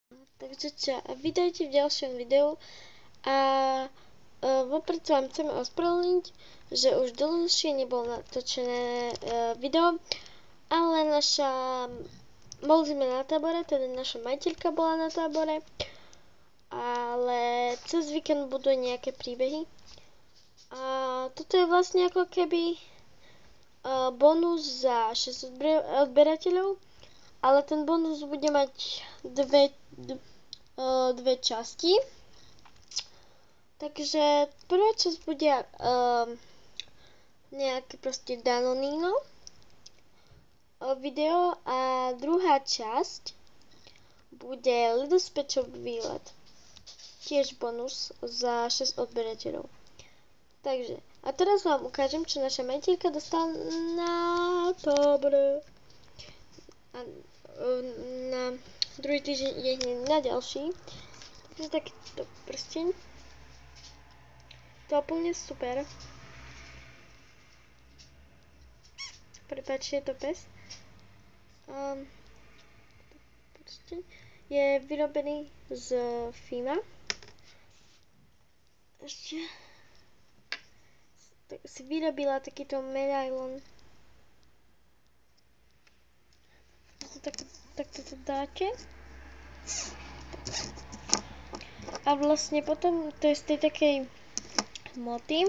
Takže čo, vítajte v ďalšom videu a vopred sa vám chceme ospravedlniť, že už dlhšie nebolo natočené video, ale boli sme na tábore, teda naša majiteľka bola na tábore, ale cez víkend budú nejaké príbehy. A toto je vlastne ako keby bonus za 6 odberateľov, ale ten bonus bude mať dve časti. Takže prvá časť bude nejaké proste Danonino video a druhá časť bude Lidl Special výlet. Tiež bonus za 6 odberateľov. Takže, a teraz vám ukážem, čo naša majiteľka dostala na tábore. A na druhý týždeň je hneď na ďalší. Takže takýto prsteň. To je úplne super. Prepáčte, je to pes. Prsteň je vyrobený z Fima. Ešte si vyrobila takýto medailon. Takto to dáte. A vlastne potom to je z tej takej hmoty,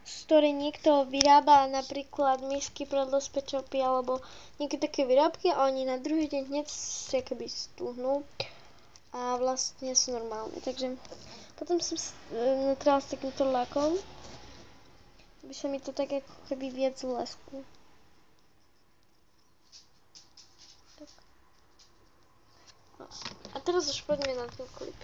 z ktorej niekto vyrába napríklad misky pre Specialpy alebo nejaké také výrobky a oni na druhý deň hneď sa keby stúhnú a vlastne sú normálne. Takže potom som natrala s takýmto lakom, aby sa mi to tak ako keby viac lesklo. A teraz už poďme na ten klip.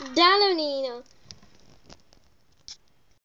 Danonino.